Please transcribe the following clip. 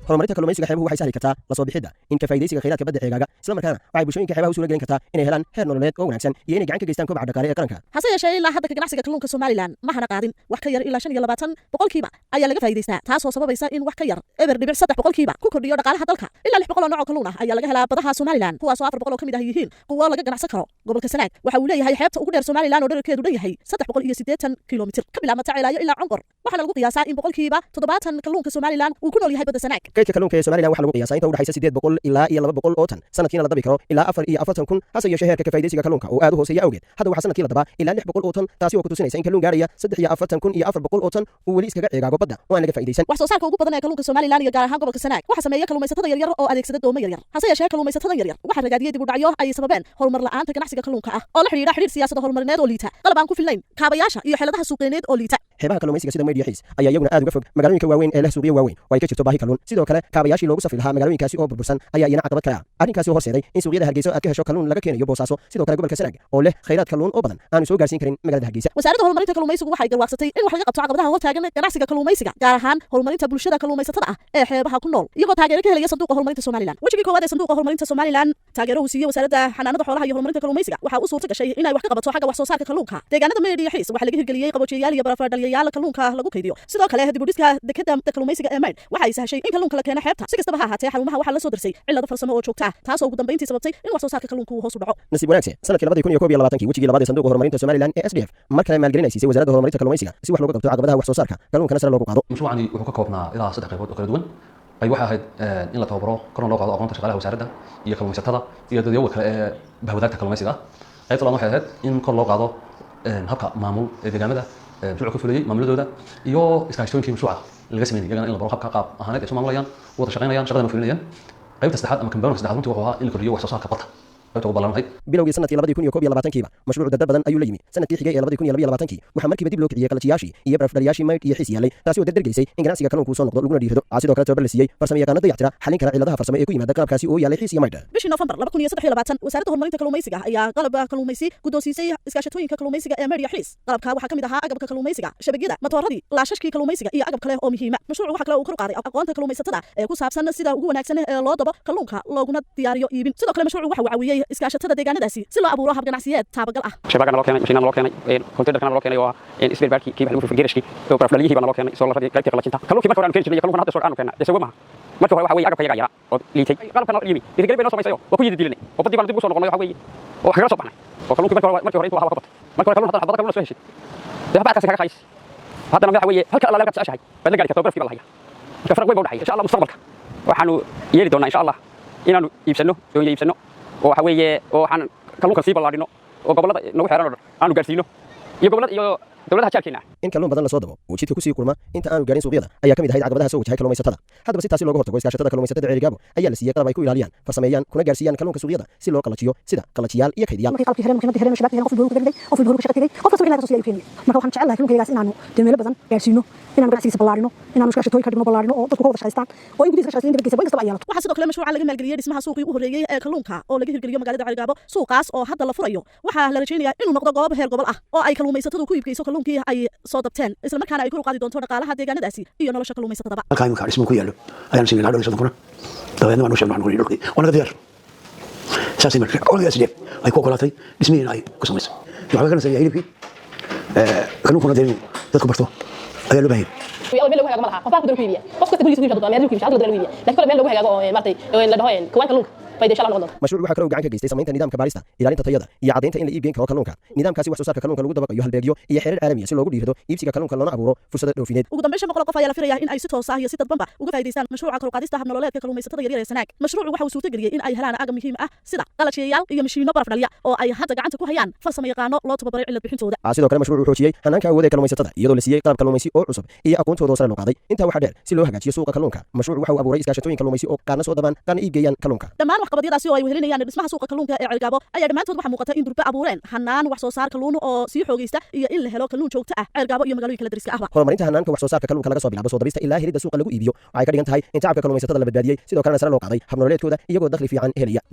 horumarinta kalluumaysiga xeebuhu waxay sahli kartaa la soo bixidda in ka faa'iidaysiga kheyraadka badda ceegaaga isla markaana waxay bulshooyinka xeebaha u suura gelin kartaa inay helaan heer nololeed oo wanaagsan iyo inay gacan ka geystaan kobaca dhaqaale ee qaranka. hase yeeshee ilaa hadda ka ganacsiga kalluunka Somaliland ma hana qaadin wax ka yar ilaa 25% ayaa laga faa'iidaystaa taasoo sababaysa in wax ka yar eber dhibic 3% ku kordhiyo dhaqaalaha dalka. ilaa 600 oo nooc kalluun ah ayaa laga helaa badaha Somaliland kuwaasoo 400 ka mid ah yihiin kuwa laga ganacsan karo. gobolka Sanaag waxa uu leeyahay xeebta ugu dheer Somaliland oo dhererkeedu dhan yahay 380 kiiloomitir ka bilaabmata Ceelaayo ilaa Congor waxaana lagu qiyaasaa in 70% kalluunka Somaliland uu ku nool yahay badda Sanaag. kaydka kalluunka ee Somaliland waxa lagu qiyaasaa inta u dhaxaysa 800 ilaa 200 oo tan sanadkiina la dabi karo ilaa 4,000 hase yeeshee heerka ka faa'iidaysiga kalluunka oo aad u hooseeya awgeed hadda waxaa sanadkii la dabaa ilaa 600 oo tan taasi oo ku tusinaysa in kalluun gaaraya 43,400 oo tan uu weli iskaga ceegaago badda oo aan laga faa'iidaysan. wax soo saarka ugu badan ee kalluunka Somaliland iyo gaar ahaan gobolka Sanaag waxa sameeya kalluumaysatada yaryar oo adeegsada doomo yaryar. hase yeeshee kalluumaysatada yaryar waxa ragaadiyay dib u dhacyo ay sababeen horumar la'aanta ganacsiga kalluunka ah oo la xiriira xiriir siyaasado horumarineed oo liita qalab aan ku filnayn kaabayaasha iyo xeeladaha suuqeed oo liita. xeebaha kalluumaysiga sida Meydhiya Xiis ayaa iyaguna aad uga fog magaalooyinka waaweyn ee leh suuqyo waaweyn oo ay ka jirto baahi kalluun. sidoo kale kaabayaashii loogu safri lahaa magaalooyinkaasi oo burbursan ayaa iyana caqabad ka ah. arrinkaasi oo horseeday in suuqyada Hargeysa aad ka hesho kalluun laga keenayo Boosaaso. sidoo kale gobolka Sanaag oo leh kheyraad kalluun oo badan aanu soo gaarsiin karin magaalada Hargeysa. wasaaradda horumarinta kalluumaysigu waxay garwaaqsatay in wax laga qabto caqabadaha hortaagan ganacsiga kalluumaysiga gaar ahaan horumarinta bulshada kalluumaysatada ah ee xeebaha ku nool iyagoo taageero ka helaya sanduuqa horumarinta Somaliland. wajigii koowaad ee sanduuqa horumarinta Somaliland taageero uu siiyay wasaaradda xanaanada xoolaha iyo horumarinta kalluumaysiga waxa uu suurta gashay inay wax ka qabato xagga wax soo saarka kalluunka. deegaanada Meydhiya Xiis waxa laga hirgeliyay qaboojiyayaal iyo barafadhaliyayaal kalluunka lagu kaydiyo. sidoo kale dib u dhiska dekedda kalluumaysiga ee Meydh waxa ay sahashay in kalluunka la keeno xeebta. si kastaba ha ahaatee xarumaha waxa la soo dirsay cilado farsamo oo joogta ah taasoo ugu dambeyntii sababtay in wax soo saarka kalluunka uu hoos u dhaco. nasiib wanaagsan sanadkii 2021 wajigii labaad ee sanduuqa horumarinta Somaliland ee SDF mar kale maalgelinaysiisay wasaaradda horumarinta kalluumaysiga si wax looga qabto caqabadaha wax soo saarka kalluunka sare loogu qaado. mashruucani wuxuu ka koobnaa ilaa 3 qaybood oo kala duwan. ay waxa ahayd in la tababaro kor loo qaado aqoonta shaqaalaha wasaaradda iyo kalluumaysatada iyo dadweynaha kale ee bahwadaagta kalluumaysiga. qaybta labaad waxay ahayd in kor loo qaado habka maamul ee deegaamada mashruuca ka fulayay maamuladooda iyo iskaashatooyinkii mashruuca laga sameeyay iyagana in la baro habka qaab ahaaneed ay soo maamulayaan wada shaqaynayaan shaqadana fulinayaan. qaybta saddexaad ama kambeynka saddexaad runtii wuxuu ahaa in la kordhiyo wax soo saarka badda qaybta ugu ballaaran. bilowgii sanadkii 2021 mashruuc dad badan ayuu la yimi. sanadkii xigay ee 2022 waxa markiiba dib loo kiciyay qalajiyaashii iyo barafdhaliyaashii Meydh iyo Xiis yaalay taasi oo dardar gelisay in ganacsiga kalluunku soo noqdo laguna dhiirado. sidoo kale tababar la siiyay farsamayaqaanada dayactira xalin kara ciladaha farsamo ee ku yimaada qalabkaasi oo yaalay Xiis iyo Meydh. bishii November 2023 wasaaradda horumarinta kalluumaysiga ayaa qalab kalluumaysi guddoonsiisay iskaashatooyinka kalluumaysiga ee Meydh iyo Xiis. qalabka waxa kamid ahaa agabka kalluumaysiga shabagyada matooradii laashashkii kalluumaysiga iyo agab kale oo muhiim ah. mashruucu waxa kale uu kor u qaaday aqoonta kalluumaysatada ee ku saabsan sida ugu wanaagsan ee loo dabo kalluunka looguna diyaariyo iibin. sidoo kale mashruucu waxa uu caawiyay iskaashatada deegaanadaasi si loo abuuro hab ganacsiyeed taabagal ah. shabaagana loo keenay mashiinana loo keenay container-kana loo keenay oo isbeer baarkii kii lagu furgeerishkii oo barafdhaliyihii bana loo keenay soo la radiyay qaybtii qalajinta kalluunka marka hore aan keenay jirnay kalluunka hadda soo aan keenay isagu maaha marka hore waxa weeye agabka yaga oo liitay qalabkana loo yimi dirgal bay noo samaysayo waa ku yidii dilinay oo badii baan dib u soo noqonay waxa weeye oo xaga soo baxnay oo kalluunka marka hore intuu ahaa ka batay marka hore kalluunka hadda kalluunka soo heshay waxba ka kaga qays hadda waxa weeye halka alla laga tashahay bad la gaari karto barafkii baa la hayaa ka farq weyn baa u dhaxay insha Allah mustaqbalka waxaanu yeeli doonaa insha Allah inaanu iibsano oo iibsano oo waxa weeye oo waxaan kalluunka sii ballaadhino oo gobolada nagu xeeran oo aanu gaarsiino iyo gobolada iyo dawladaha jaarkeena. in kalluun badan la soo dabo oo jidka ku sii kulma inta aanu gaarin suuqyada ayaa kamid ahayd caqabadaha soo wajahay kalluumaysatada. haddaba si taasi looga hortago iskaashatada kalluumaysatada Ceerigaabo ayaa la siiyay qalab ay ku ilaaliyaan farsameeyaan kuna gaarsiiyaan kalluunka suuqyada si loo qalajiyo sida qalajiyaal iyo kaydiyaal. markay qalabkii heleen shabaagtii heleen qof buu ku degday qof buu ku shaqeeyay qof kasta wixii laga soo siiyay keenay. marka waxaan jecelahay kalluunkaygaas inaanu meelo badan gaarsiino inaanu ganacsigiisa ballaarino inaanu iskaashatooyin ka dhigno ballaarino oo dadku ka wada shaqeystaan oo in gudihiisa ka shaqeeyaan dibadkiisa kasta ay yeelato. waxaa sidoo kale mashruuca laga maalgeliyay dhismaha suuqii u horeeyay ee kalluunka oo laga hirgeliyo magaalada Ceerigaabo. suuqaas oo hadda la furayo waxaa la rajaynayaa inuu noqdo goob heer gobol ah oo ay kalluumaysatadu ku iibkayso kalluunkii ay soo dabteen isla markaana ay kor u qaadi doonto dhaqaalaha deegaanadaasi iyo nolosha kalluumaysatada. halka imka dhismo ku yaalo ayaan siin lahaa dhowr kuna dabeedna waan u sheegnay waxaan ku yiri wana diyaar saasi markii qolka SDF ay ku qolatay dhismihiina ay ku samaysay waxa kale say hilibkii kalluunka deeyo dadku barto ayaa loo baahay iyo meel lagu hagaago malaha qofka ku dalkiibiya qofka ku dalkiibiya dadka meel ku shaqada dalkiibiya laakiin kale meel lagu hagaago oo maartay la dhahoyn kuwan kalluunka mashruuc waxa kale oo gacan ka geystay samaynta nidaamka baarista ilaalinta tayada iyo cadaynta in la iib geyn karo kalluunka. nidaamkaasi wax soo saarka kalluunka lagu dabaqayo halbeegyo iyo xeerar caalami ah si loogu dhiirado iibsiga kalluunka loona abuuro fursado dhoofineed. ugu dambeyn 500 qof ayaa la filayaa in ay si toos ah iyo si dadbanba uga faa'iideystaan mashruuca kor u qaadista hab nololeedka kalluumaysatada yaryar ee Sanaag. mashruucu waxa uu suurta geliyay in ay helaan agab muhiim ah sida qalajiyayaal iyo mashiino barafdhaliya oo ay hadda gacanta ku hayaan farsamayaqaano loo tababaray cilad bixintooda. sidoo kale mashruucu wuxuu xoojiyay hanaanka awoodda kalluumaysatada iyadoo la siiyay qalab kalluumaysi oo cusub iyo aqoontooda sare loo qaaday. intaa waxa dheer si loo hagaajiyo suuqa kalluunka mashruucu waxa uu abuuray iskaashatooyin kalluumaysi oo qaarna soo dabaan qaarna iib geeyaan kalluunka. dhammaan waxqabadyadaasi oo ay wehelinayaan dhismaha suuqa kalluunka ee Ceerigaabo ayaa dhamaantood waxa muuqata in durba abuureen hanaan wax soo saar kalluun oo sii xoogaysta iyo in la helo kalluun joogto ah Ceerigaabo iyo magaalooyinka la dariska ah. horumarinta hanaanka wax soo saarka kalluunka laga soo bilaabo soo dabista ilaa helida suuqa lagu iibiyo waxay ka dhigan tahay in shacabka kalluumaysatada la badbaadiyay sidoo kalena sare loo qaaday hab nololeedkooda iyagoo dakhli fiican helaya.